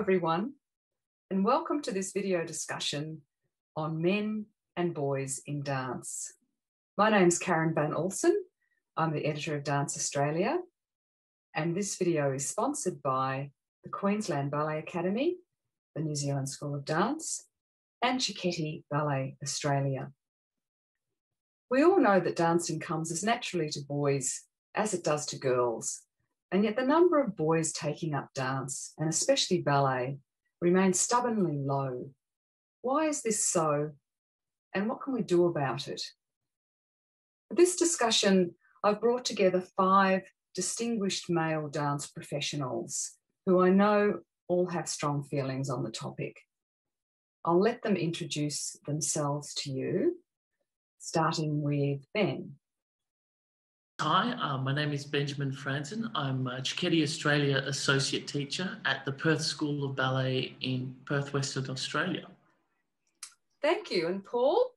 everyone, and welcome to this video discussion on men and boys in dance. My name's Karen van Ulzen. I'm the editor of Dance Australia, and this video is sponsored by the Queensland Ballet Academy, the New Zealand School of Dance, and Cicchetti Ballet Australia. We all know that dancing comes as naturally to boys as it does to girls, and yet the number of boys taking up dance, and especially ballet, remains stubbornly low. Why is this so, and what can we do about it? For this discussion, I've brought together 5 distinguished male dance professionals who I know all have strong feelings on the topic. I'll let them introduce themselves to you, starting with Ben. Hi, my name is Benjamin Franzen. I'm a Cicchetti Australia Associate Teacher at the Perth School of Ballet in Perth, Western Australia. Thank you. And Paul?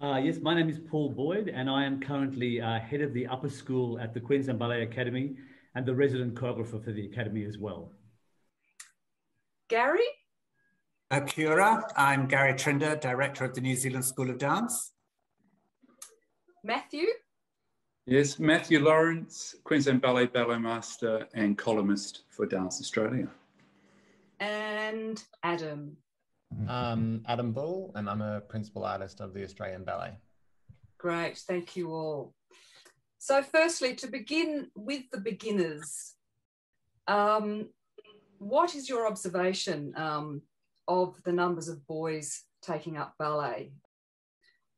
Yes, my name is Paul Boyd, and I am currently head of the upper school at the Queensland Ballet Academy and the resident choreographer for the Academy as well. Garry? Kia ora. I'm Garry Trinder, Director of the New Zealand School of Dance. Matthew? Yes, Matthew Lawrence, Queensland Ballet Master and columnist for Dance Australia. And Adam? Adam Bull, and I'm a principal artist of the Australian Ballet. Great, thank you all. So firstly, to begin with the beginners, what is your observation of the numbers of boys taking up ballet?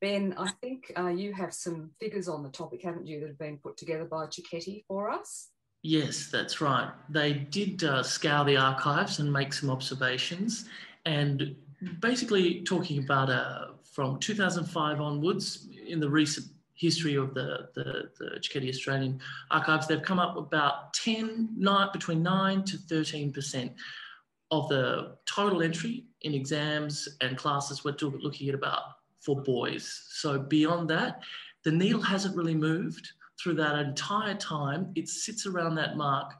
Ben, I think you have some figures on the topic, haven't you, that have been put together by Cicchetti for us? Yes, that's right. They did scour the archives and make some observations, and basically talking about from 2005 onwards, in the recent history of the Cicchetti Australian archives, they've come up with about between 9 to 13% of the total entry in exams and classes. We're looking at about for boys. So beyond that, the needle hasn't really moved through that entire time. It sits around that mark,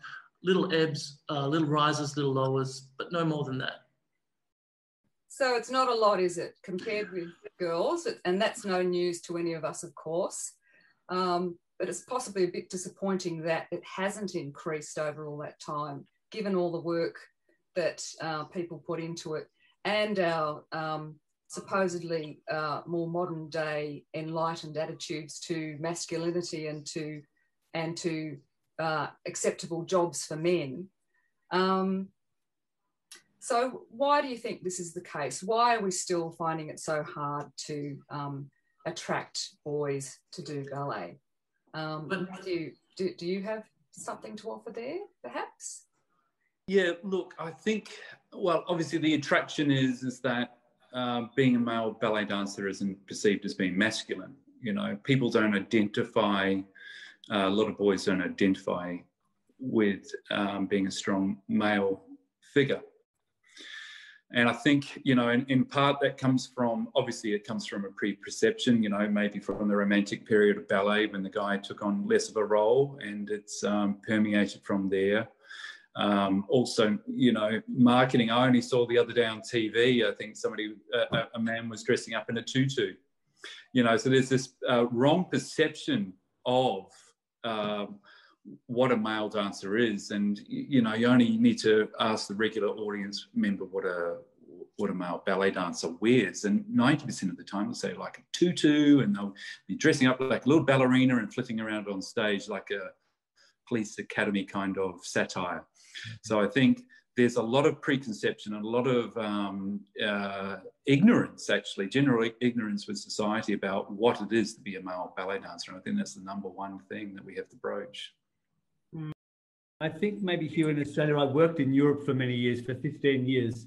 little ebbs, little rises, little lowers, but no more than that. So it's not a lot, is it, compared with girls? And that's no news to any of us, of course. But it's possibly a bit disappointing that it hasn't increased over all that time, given all the work that people put into it and our supposedly more modern day enlightened attitudes to masculinity and to acceptable jobs for men. So why do you think this is the case? Why are we still finding it so hard to attract boys to do ballet? Do you have something to offer there, perhaps? Yeah, look, I think, well, obviously the attraction is that being a male ballet dancer isn't perceived as being masculine. You know, people don't identify, a lot of boys don't identify with being a strong male figure. And I think, you know, in part that comes from, obviously it comes from a pre-perception, you know, maybe from the romantic period of ballet when the guy took on less of a role, and it's permeated from there. Also, you know, marketing. I only saw the other day on TV, I think a man was dressing up in a tutu. You know, so there's this wrong perception of what a male dancer is. And, you know, you only need to ask the regular audience member what a male ballet dancer wears. And 90% of the time they'll say like a tutu, and they'll be dressing up like a little ballerina and flitting around on stage like a police academy kind of satire. So I think there's a lot of preconception and a lot of ignorance, actually, general ignorance with society about what it is to be a male ballet dancer. And I think that's the number one thing that we have to broach. I think maybe here in Australia, I worked in Europe for many years, for 15 years.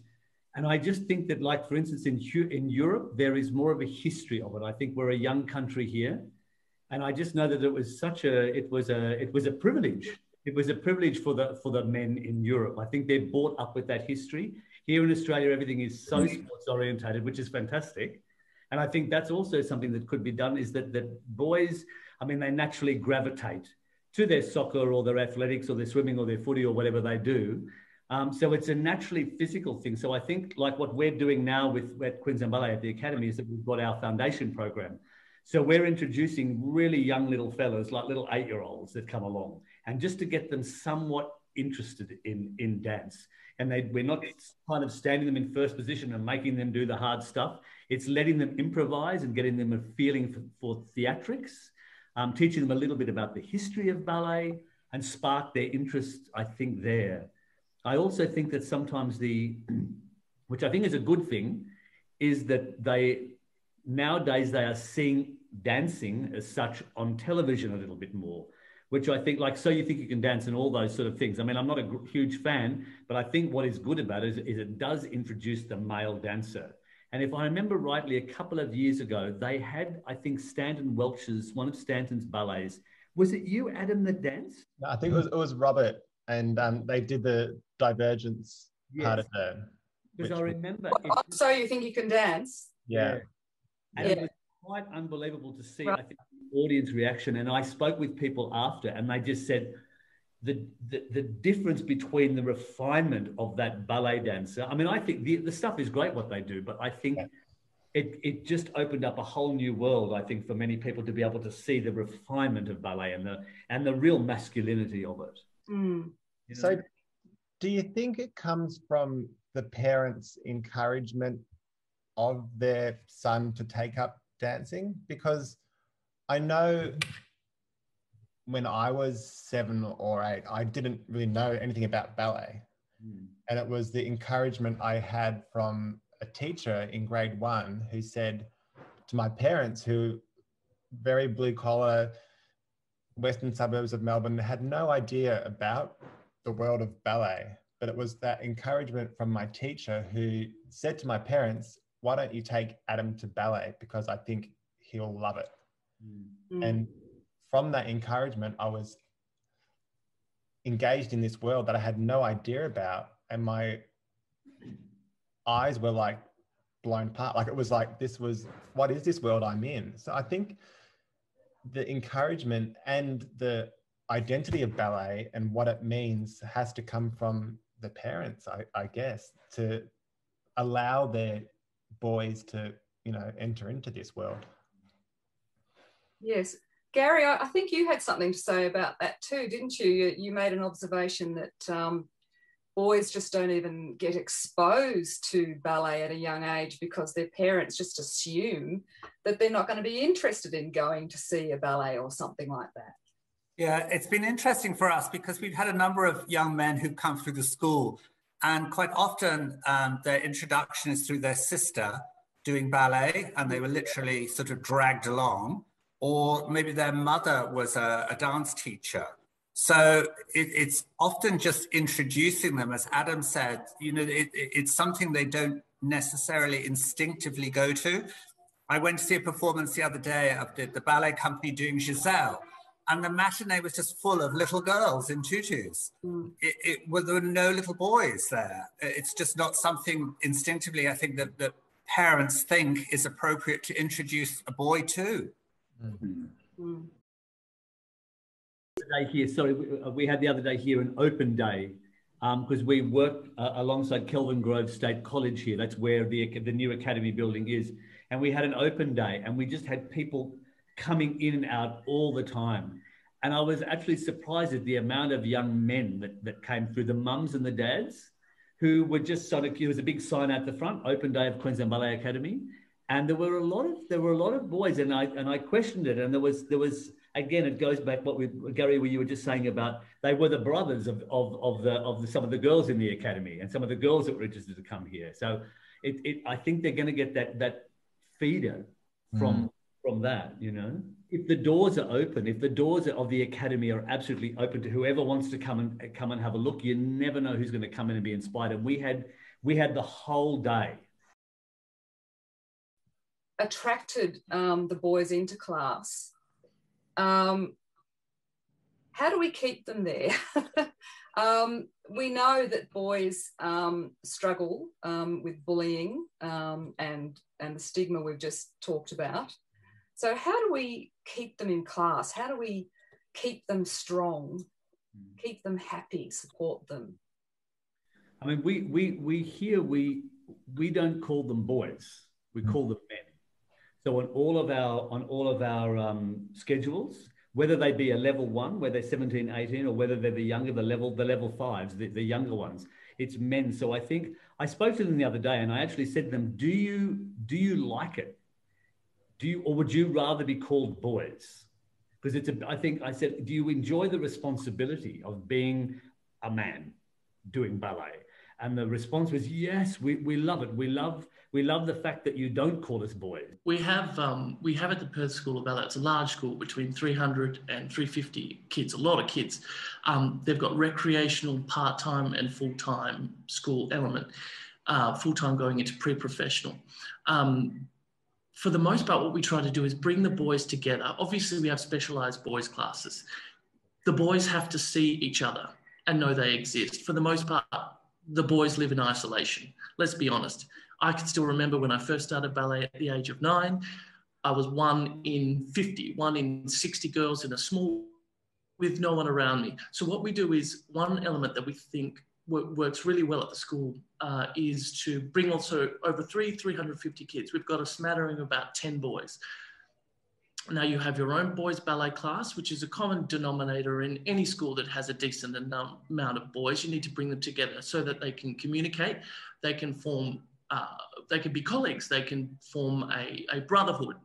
And I just think that, like, for instance, in Europe, there is more of a history of it. I think we're a young country here. And I just know that it was a privilege. It was a privilege for the men in Europe. I think they're brought up with that history. Here in Australia, everything is so sports orientated, which is fantastic. And I think that's also something that could be done, is that boys, I mean, they naturally gravitate to their soccer or their athletics or their swimming or their footy or whatever they do. So it's a naturally physical thing. So I think like what we're doing now with at Queensland Ballet at the Academy is that we've got our foundation program. So we're introducing really young little fellas, like little 8-year-olds that come along, and just to get them somewhat interested in dance. And we're not kind of standing them in first position and making them do the hard stuff. It's letting them improvise and getting them a feeling for theatrics, teaching them a little bit about the history of ballet and spark their interest, I think, there. I also think that sometimes which I think is a good thing, is that nowadays they are seeing dancing as such on television a little bit more, which I think, like, So You Think You Can Dance and all those sort of things. I mean, I'm not a huge fan, but I think what is good about it is it does introduce the male dancer. And if I remember rightly, a couple of years ago, they had, I think, one of Stanton's ballets. Was it you, Adam, that danced? No, I think it was Robert, and they did the Divergence part of it. Because I remember... So You Think You Can Dance? Yeah. And it was quite unbelievable to see, I think, the audience reaction. And I spoke with people after, and they just said the difference between the refinement of that ballet dancer. I mean, I think the stuff is great what they do, but I think it just opened up a whole new world, I think, for many people to be able to see the refinement of ballet and the real masculinity of it. Mm. You know? So do you think it comes from the parents' encouragement of their son to take up dancing? Because I know when I was 7 or 8, I didn't really know anything about ballet. And it was the encouragement I had from a teacher in grade 1 who said to my parents, who very blue collar, western suburbs of Melbourne, had no idea about the world of ballet, but it was that encouragement from my teacher who said to my parents, why don't you take Adam to ballet? Because I think he'll love it. And from that encouragement, I was engaged in this world that I had no idea about. And my eyes were like blown apart. Like it was like, what is this world I'm in? So I think the encouragement and the identity of ballet and what it means has to come from the parents, I guess, to allow their boys to, enter into this world. Yes. Garry, I think you had something to say about that too, didn't you? You made an observation that boys just don't even get exposed to ballet at a young age because their parents just assume that they're not going to be interested in going to see a ballet or something like that. Yeah, it's been interesting for us because we've had a number of young men who've come through the school, and quite often their introduction is through their sister doing ballet, and they were literally sort of dragged along, or maybe their mother was a dance teacher. So it's often just introducing them, as Adam said, it's something they don't necessarily instinctively go to. I went to see a performance the other day of the ballet company doing Giselle, and the matinee was just full of little girls in tutus. There were no little boys there. It's just not something instinctively, I think, that parents think is appropriate to introduce a boy to. We had the other day here an open day because we work alongside Kelvin Grove State College here. That's where the new academy building is. And we had an open day and we just had people coming in and out all the time. And I was actually surprised at the amount of young men that came through, the mums and the dads, who were just sort of, there was a big sign out the front, open day of Queensland Ballet Academy. And there were a lot of boys, and I questioned it. And there was again, it goes back Garry, what you were just saying about they were the brothers of some of the girls in the academy and some of the girls that were interested to come here. So I think they're going to get that feeder from that, If the doors are open, if the doors of the academy are absolutely open to whoever wants to come and have a look, you never know who's going to come in and be inspired. And we had the whole day. Attracted the boys into class. How do we keep them there? We know that boys struggle with bullying and the stigma we've just talked about. So how do we keep them in class? How do we keep them strong, keep them happy, support them? I mean, we don't call them boys. We call them men. So on all of our schedules, whether they be a level 1, where they're 17, 18, or whether they're the level 5s, the younger ones, it's men. So I spoke to them the other day, and I actually said to them, do you like it? Or would you rather be called boys? Because I said, do you enjoy the responsibility of being a man doing ballet? And the response was, yes, we love it. We love the fact that you don't call us boys. We have at the Perth School of Ballet, it's a large school, between 300 and 350 kids, a lot of kids. They've got recreational, part-time and full-time school element, full-time going into pre-professional. For the most part, what we try to do is bring the boys together. Obviously, we have specialised boys classes. The boys have to see each other and know they exist. For the most part, the boys live in isolation. Let's be honest. I can still remember when I first started ballet at the age of 9, I was 1 in 50, 1 in 60 girls in a small, with no one around me. So what we do is, one element that we think works really well at the school is to bring also over 350 kids. We've got a smattering of about 10 boys. Now you have your own boys ballet class, which is a common denominator in any school that has a decent amount of boys. You need to bring them together so that they can communicate, they can form, they can be colleagues, they can form a brotherhood,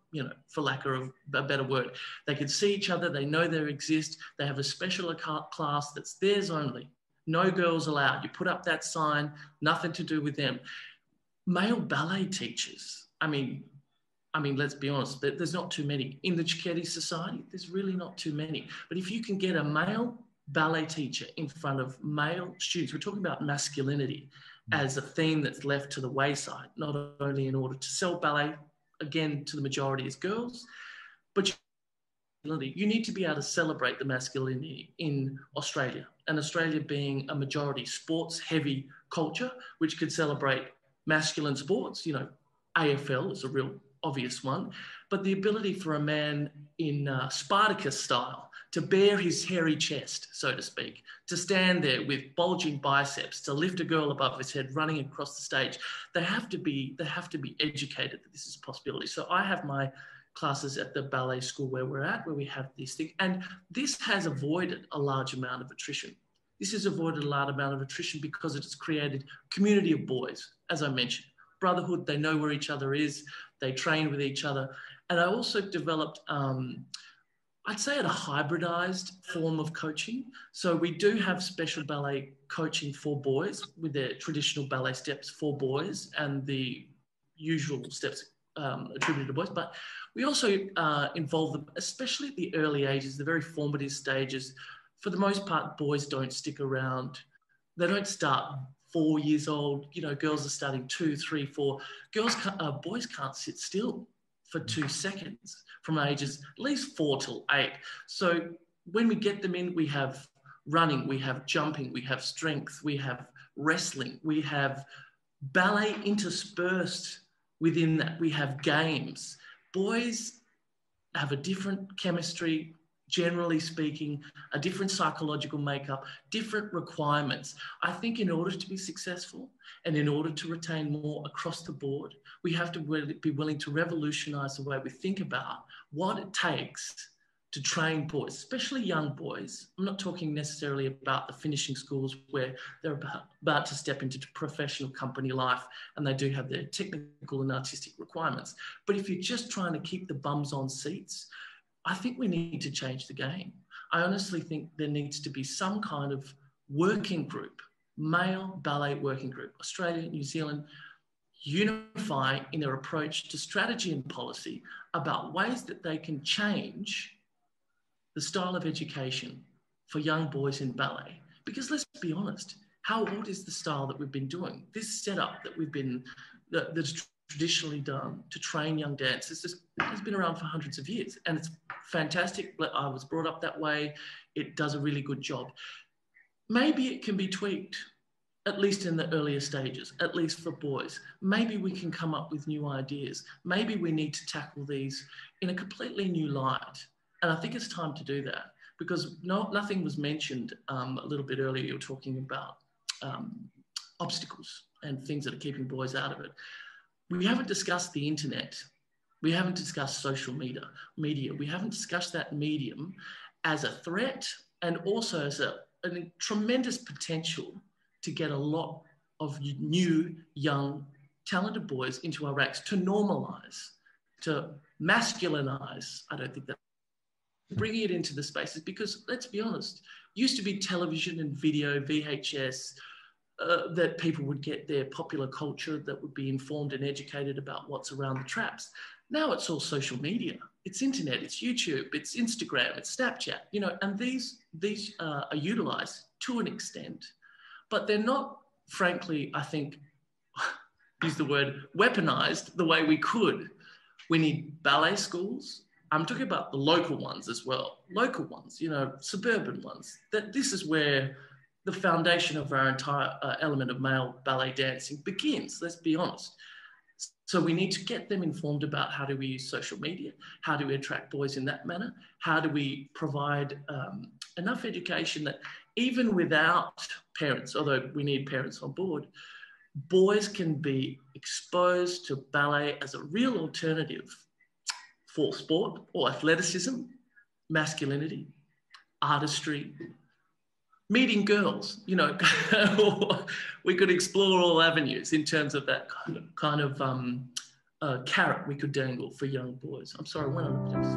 for lack of a better word. They can see each other, they know they exist, they have a special class that's theirs only. No girls allowed. You put up that sign, nothing to do with them. Male ballet teachers, I mean, let's be honest, there's not too many. In the Chiquetti Society, there's really not too many. But if you can get a male ballet teacher in front of male students, we're talking about masculinity as a theme that's left to the wayside, not only in order to sell ballet, again, to the majority as girls, but you need to be able to celebrate the masculinity in Australia. And Australia being a majority sports-heavy culture, which could celebrate masculine sports, AFL is a real obvious one, but the ability for a man in Spartacus style to bare his hairy chest, so to speak, to stand there with bulging biceps, to lift a girl above his head running across the stage, they have to be educated that this is a possibility. So I have my classes at the ballet school where we're at, where we have these things, and this has avoided a large amount of attrition. This has avoided a large amount of attrition because it has created a community of boys, as I mentioned. Brotherhood, they know where each other is, they train with each other. And I also developed, I'd say, a hybridized form of coaching. So we do have special ballet coaching for boys with their traditional ballet steps for boys and the usual steps attributed to boys. But we also involve them, especially at the early ages, the very formative stages. For the most part, boys don't stick around. They don't start 4 years old. Girls are starting 2, 3, 4. Boys can't sit still for 2 seconds from ages at least 4 till 8. So when we get them in, we have running, we have jumping, we have strength, we have wrestling, we have ballet interspersed within that. We have games. Boys have a different chemistry, generally speaking, a different psychological makeup, different requirements. I think in order to be successful and in order to retain more across the board, we have to be willing to revolutionize the way we think about what it takes to train boys, especially young boys. I'm not talking necessarily about the finishing schools where they're about to step into professional company life and they do have their technical and artistic requirements. But if you're just trying to keep the bums on seats, I think we need to change the game. I honestly think there needs to be some kind of working group, male ballet working group, Australia, New Zealand, unify in their approach to strategy and policy about ways that they can change the style of education for young boys in ballet. Because let's be honest, how old is the style that we've been doing? This setup that that's traditionally done to train young dancers has been around for hundreds of years, and it's fantastic. I was brought up that way. It does a really good job. Maybe it can be tweaked, at least in the earlier stages, at least for boys. Maybe we can come up with new ideas. Maybe we need to tackle these in a completely new light. And I think it's time to do that, because nothing was mentioned a little bit earlier. You were talking about obstacles and things that are keeping boys out of it. We haven't discussed the internet. We haven't discussed social media. We haven't discussed that medium as a threat and also as a tremendous potential to get a lot of new, young, talented boys into our ranks, to normalize, to masculinize. I don't think that bringing it into the spaces, because let's be honest, used to be television and video, VHS, that people would get their popular culture, that would be informed and educated about what's around the traps. Now it's all social media. It's internet, it's YouTube, it's Instagram, it's Snapchat, you know, and these are utilized to an extent, but they're not, frankly, I think, use the word weaponized the way we could. We need ballet schools. I'm talking about the local ones as well. Local ones, you know, suburban ones. That this is where the foundation of our entire element of male ballet dancing begins, let's be honest. So we need to get them informed about how do we use social media, how do we attract boys in that manner, how do we provide enough education that even without parents, although we need parents on board, boys can be exposed to ballet as a real alternative for sport or athleticism, masculinity, artistry, meeting girls, you know. We could explore all avenues in terms of that kind of carrot we could dangle for young boys. I'm sorry, when I looked at this.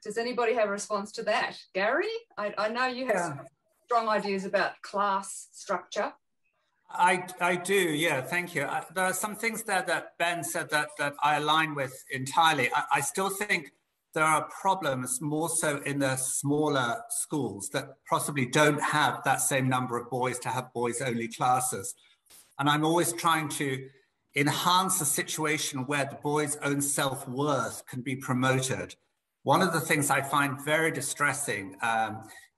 Does anybody have a response to that? Garry, I know you have some strong ideas about class structure. I do, yeah, thank you. There are some things there that Ben said that I align with entirely. I still think there are problems more so in the smaller schools that possibly don't have that same number of boys to have boys-only classes. And I'm always trying to enhance a situation where the boys' own self-worth can be promoted. One of the things I find very distressing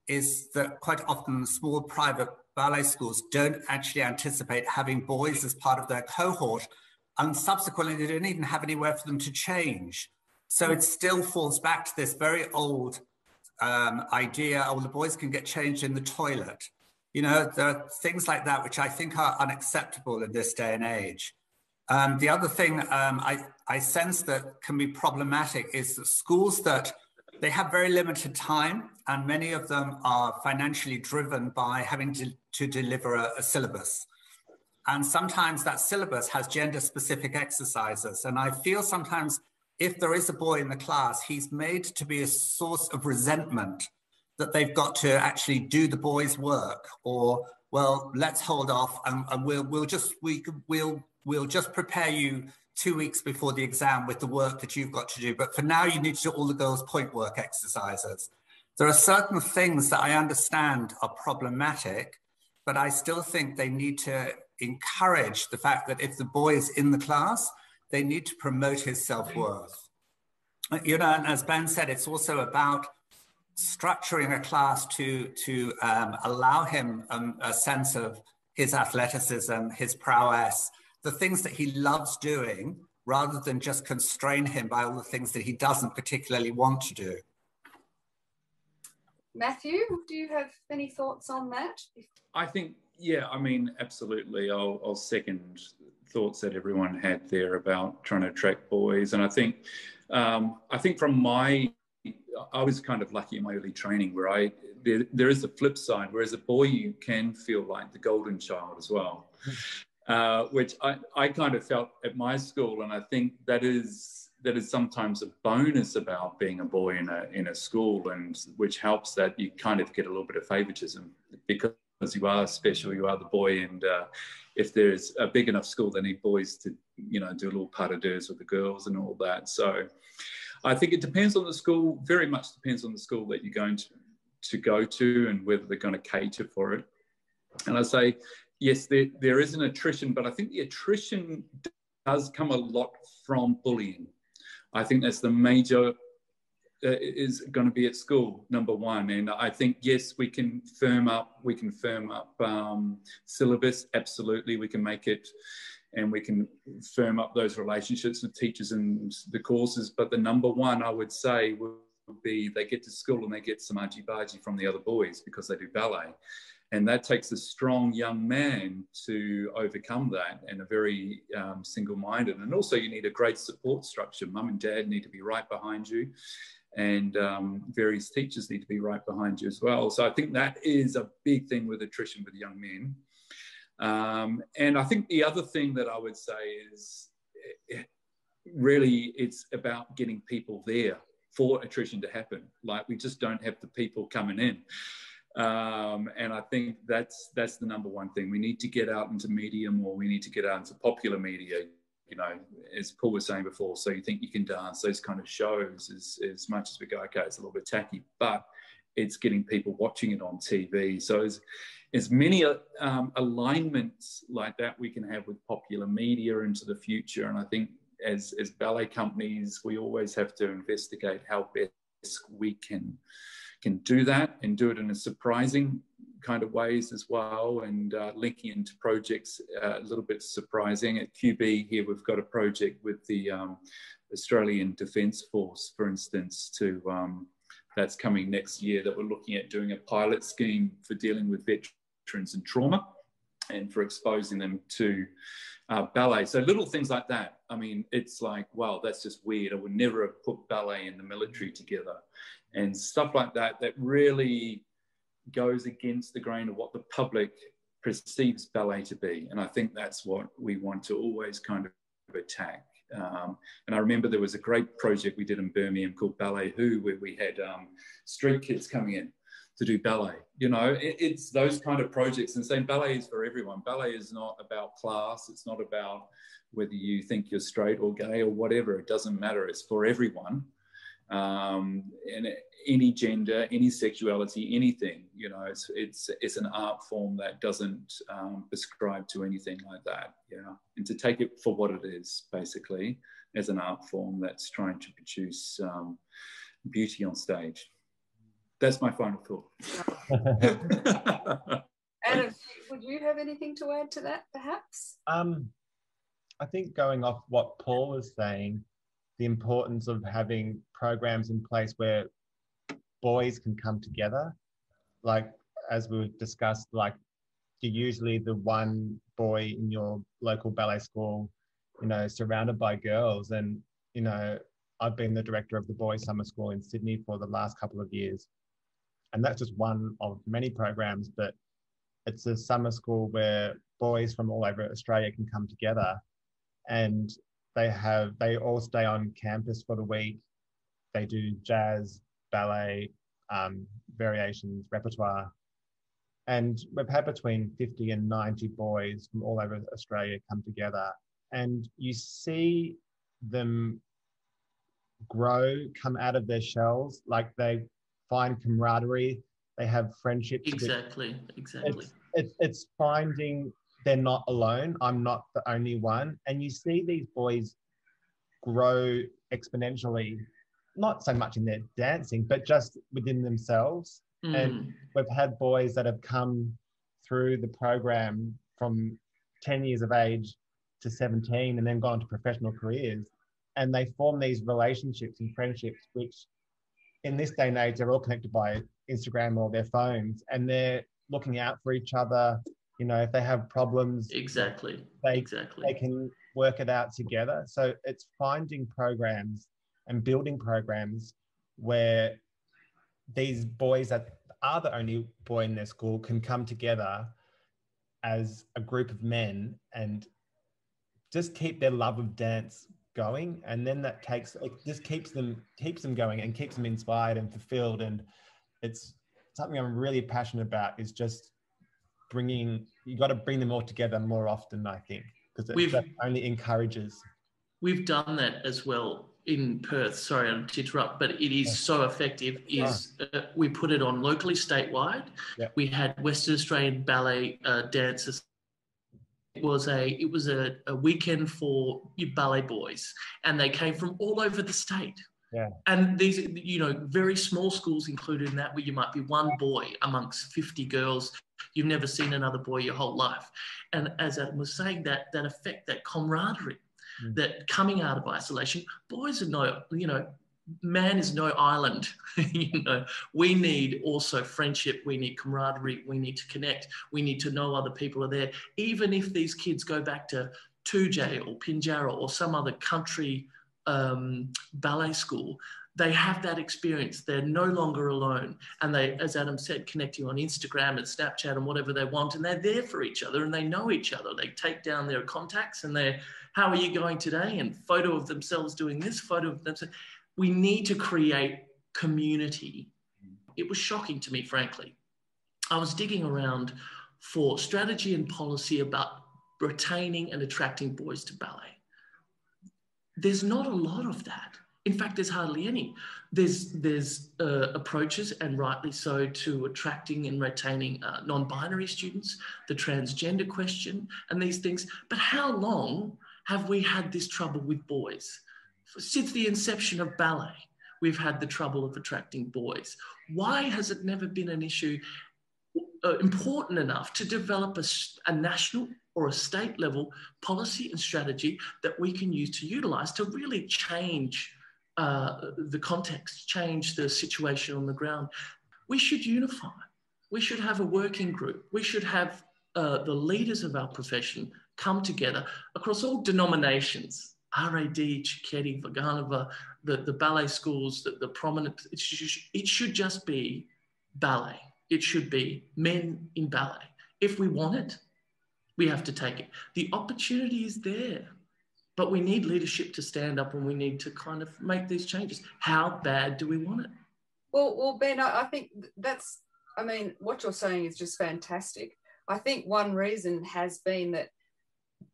is that quite often small private ballet schools don't actually anticipate having boys as part of their cohort, and subsequently they don't even have anywhere for them to change. So it still falls back to this very old idea, oh, the boys can get changed in the toilet. You know, there are things like that which I think are unacceptable in this day and age. The other thing I sense that can be problematic is that schools that they have very limited time, and many of them are financially driven by having to deliver a syllabus. And sometimes that syllabus has gender-specific exercises. And I feel sometimes if there is a boy in the class, he's made to be a source of resentment that they've got to actually do the boys' work, or, well, let's hold off and we'll just prepare you 2 weeks before the exam with the work that you've got to do. But for now, you need to do all the girls' point work exercises. There are certain things that I understand are problematic, but I still think they need to encourage the fact that if the boy is in the class, they need to promote his self-worth. You know, and as Ben said, it's also about structuring a class to allow him a sense of his athleticism, his prowess, the things that he loves doing, rather than just constrain him by all the things that he doesn't particularly want to do. Matthew, do you have any thoughts on that? I think, yeah, I mean, absolutely. I'll second thoughts that everyone had there about trying to attract boys. And I think from I was kind of lucky in my early training where there is a flip side, whereas a boy, you can feel like the golden child as well. Which I kind of felt at my school, and I think that is sometimes a bonus about being a boy in a school, and which helps that you kind of get a little bit of favoritism because you are special, you are the boy, and if there's a big enough school, they need boys to, you know, do a little pas de deux with the girls and all that. So I think it depends on the school, very much depends on the school that you're going to go to and whether they're going to cater for it. And I say, yes, there is an attrition, but I think the attrition does come a lot from bullying. I think that's the major is going to be at school, number one. And I think, yes, we can firm up syllabus. Absolutely, we can make it, and we can firm up those relationships with teachers and the courses. But the number one, I would say, would be they get to school and they get some argy-bargy from the other boys because they do ballet. And that takes a strong young man to overcome that, and a very single-minded. And also you need a great support structure. Mum and dad need to be right behind you, and various teachers need to be right behind you as well. So I think that is a big thing with attrition with young men. And I think the other thing that I would say is really it's about getting people there for attrition to happen. Like, we just don't have the people coming in. And I think that's the number one thing. We need to get out into media more. We need to get out into popular media, you know, as Paul was saying before. So You Think You Can Dance, those kind of shows, as much as we go, okay, it's a little bit tacky, but it's getting people watching it on TV. So as many alignments like that we can have with popular media into the future. And I think as ballet companies, we always have to investigate how best we can do that, and do it in a surprising kind of ways as well, and linking into projects a little bit surprising. At QB here, we've got a project with the Australian Defence Force, for instance, that's coming next year, that we're looking at doing a pilot scheme for dealing with veterans and trauma, and for exposing them to ballet. So little things like that. I mean, it's like, wow, that's just weird. I would never have put ballet and the military together. And stuff like that, that really goes against the grain of what the public perceives ballet to be. And I think that's what we want to always kind of attack. And I remember there was a great project we did in Birmingham called Ballet Who, where we had street kids coming in to do ballet. You know, it's those kind of projects, and saying ballet is for everyone. Ballet is not about class. It's not about whether you think you're straight or gay or whatever. It doesn't matter. It's for everyone. And any gender, any sexuality, anything, you know, it's an art form that doesn't prescribe to anything like that. Yeah, and to take it for what it is, basically, as an art form that's trying to produce beauty on stage. That's my final thought. Adam, would you have anything to add to that, perhaps? I think, going off what Paul was saying, the importance of having programs in place where boys can come together. Like, as we discussed, like, you're usually the one boy in your local ballet school, you know, surrounded by girls. And, you know, I've been the director of the boys' summer school in Sydney for the last couple of years. And that's just one of many programs, but it's a summer school where boys from all over Australia can come together, and they all stay on campus for the week. They do jazz, ballet, variations, repertoire. And we've had between 50 and 90 boys from all over Australia come together. And you see them grow, come out of their shells, like they find camaraderie, they have friendships. Exactly. It's finding they're not alone. I'm not the only one. And you see these boys grow exponentially, not so much in their dancing, but just within themselves. And we've had boys that have come through the program from 10 years of age to 17 and then gone to professional careers. And they form these relationships and friendships, which in this day and age, they're all connected by Instagram or their phones, and they're looking out for each other. You know, if they have problems, they can work it out together. So it's finding programs and building programs where these boys that are the only boy in their school can come together as a group of men and just keep their love of dance going. And then it just keeps them going and keeps them inspired and fulfilled. And it's something I'm really passionate about, is just you got to bring them all together more often, I think, because it only encourages. We've done that as well in Perth. Sorry to interrupt, but it is so effective. We put it on locally, statewide. Yeah. We had Western Australian ballet dancers It was a weekend for ballet boys, and they came from all over the state. Yeah. And these, very small schools included in that, where you might be one boy amongst 50 girls. You've never seen another boy your whole life. And as Adam was saying, that effect, that camaraderie, that coming out of isolation, boys are man is no island. We need also friendship. We need camaraderie. We need to connect. We need to know other people are there. Even if these kids go back to Tujay or Pinjarra or some other country ballet school, they have that experience. They're no longer alone. And they, as Adam said, connecting on Instagram and Snapchat and whatever they want, and they're there for each other and they know each other. They take down their contacts and they're, how are you going today? And photo of themselves doing this, photo of themselves. We need to create community. It was shocking to me, frankly. I was digging around for strategy and policy about retaining and attracting boys to ballet. There's not a lot of that. In fact, there's hardly any. There's approaches, and rightly so, to attracting and retaining non-binary students, the transgender question, and these things. But how long have we had this trouble with boys? Since the inception of ballet, we've had the trouble of attracting boys. Why has it never been an issue important enough to develop a national or a state level policy and strategy that we can use to utilize to really change the context, change the situation on the ground? We should unify. We should have a working group. We should have the leaders of our profession come together across all denominations. RAD, Chichetti, Vaganova, the ballet schools, the prominent, it should just be ballet. It should be men in ballet. If we want it, we have to take it. The opportunity is there, but we need leadership to stand up and we need to kind of make these changes. How bad do we want it? Well, Ben, I think what you're saying is just fantastic. I think one reason has been that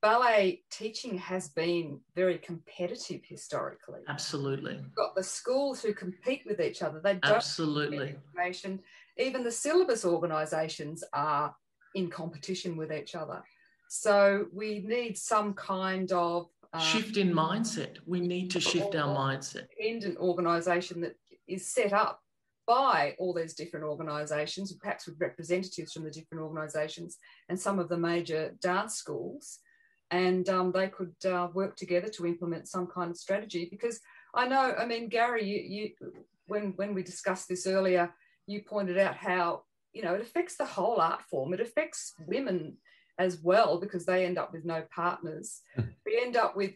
ballet teaching has been very competitive historically. Absolutely. You've got the schools who compete with each other. They don't absolutely. Information. Even the syllabus organisations are in competition with each other. So we need some kind of shift in mindset. We need to shift our mindset. Independent organisation that is set up by all these different organisations, perhaps with representatives from the different organisations and some of the major dance schools. And they could work together to implement some kind of strategy. Because Garry, you when we discussed this earlier, you pointed out how, it affects the whole art form. It affects women as well, because they end up with no partners. We end up with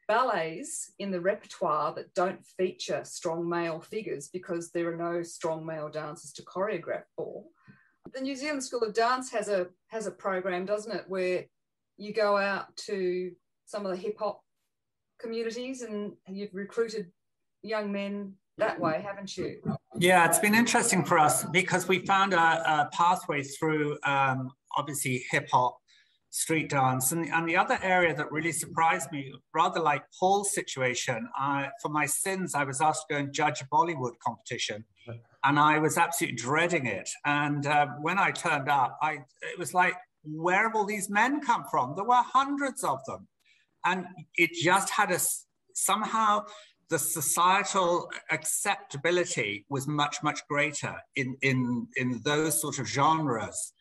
ballets in the repertoire that don't feature strong male figures because there are no strong male dancers to choreograph for. The New Zealand School of Dance has a program, doesn't it, where you go out to some of the hip hop communities and you've recruited young men that way, haven't you? Yeah, it's been interesting for us because we found a pathway through obviously hip hop, street dance, and the other area that really surprised me, rather like Paul's situation, for my sins, I was asked to go and judge a Bollywood competition, and I was absolutely dreading it. And when I turned up, it was like, where have all these men come from? There were hundreds of them. And it just had somehow the societal acceptability was much, much greater in those sort of genres.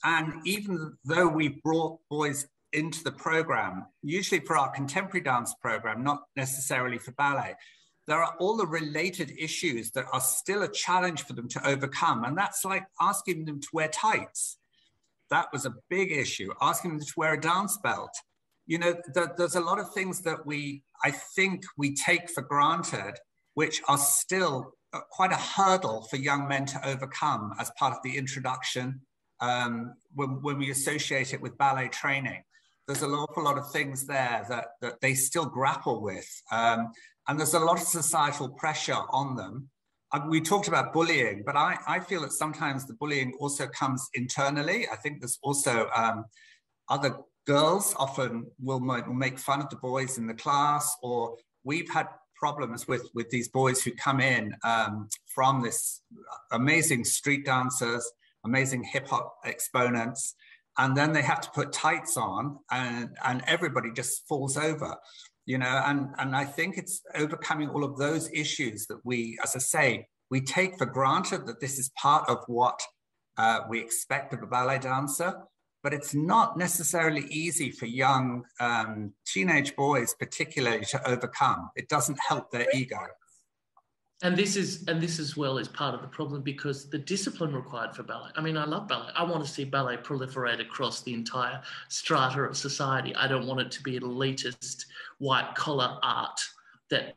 And even though we brought boys into the program, usually for our contemporary dance program, not necessarily for ballet, there are all the related issues that are still a challenge for them to overcome. And that's like asking them to wear tights. That was a big issue. Asking them to wear a dance belt. There's a lot of things that I think we take for granted, which are still quite a hurdle for young men to overcome as part of the introduction when we associate it with ballet training. There's an awful lot of things there that they still grapple with. And there's a lot of societal pressure on them. We talked about bullying, but I feel that sometimes the bullying also comes internally. I think there's also other girls often will make fun of the boys in the class, or we've had problems with these boys who come in from this amazing street dancers, amazing hip hop exponents, and then they have to put tights on, and everybody just falls over, you know. And I think it's overcoming all of those issues that we, as I say, we take for granted that this is part of what we expect of a ballet dancer, but it's not necessarily easy for young teenage boys particularly to overcome. It doesn't help their ego. And this as well is part of the problem, because the discipline required for ballet. I mean, I love ballet. I want to see ballet proliferate across the entire strata of society. I don't want it to be an elitist white collar art that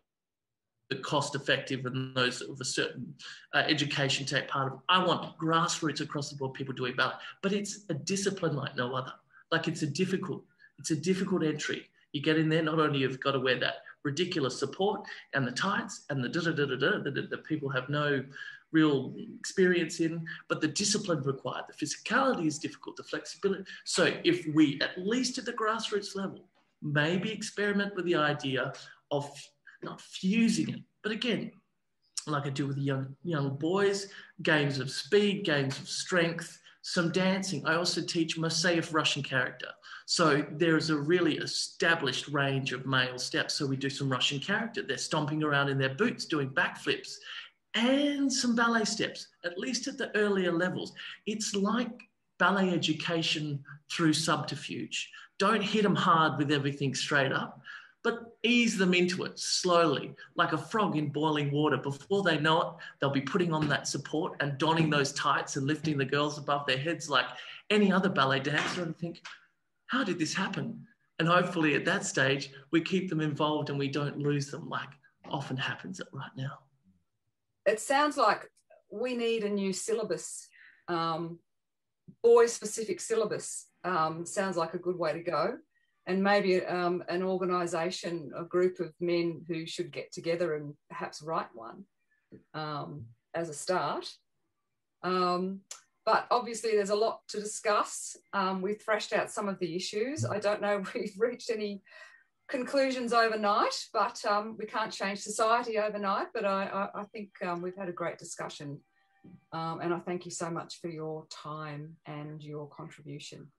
the cost effective and those of a certain education take part of. I want grassroots across the board people doing ballet, but it's a discipline like no other. Like it's a difficult entry. You get in there, not only you've got to wear that ridiculous support and the tights and the that people have no real experience in, but the discipline required, the physicality is difficult, the flexibility. So if we, at least at the grassroots level, maybe experiment with the idea of not fusing it, but again, like I do with the young boys, games of speed, games of strength, some dancing. I also teach Moseyev Russian character. So there's a really established range of male steps. So we do some Russian character. They're stomping around in their boots, doing backflips, and some ballet steps, at least at the earlier levels. It's like ballet education through subterfuge. Don't hit them hard with everything straight up, but ease them into it slowly, like a frog in boiling water. Before they know it, they'll be putting on that support and donning those tights and lifting the girls above their heads like any other ballet dancer, and think, how did this happen? And hopefully at that stage, we keep them involved and we don't lose them like often happens right now. It sounds like we need a new syllabus, boy-specific syllabus. Sounds like a good way to go. And maybe an organisation, a group of men who should get together and perhaps write one as a start. But obviously there's a lot to discuss. We've thrashed out some of the issues. I don't know if we've reached any conclusions overnight, but we can't change society overnight. But I think we've had a great discussion. And I thank you so much for your time and your contribution.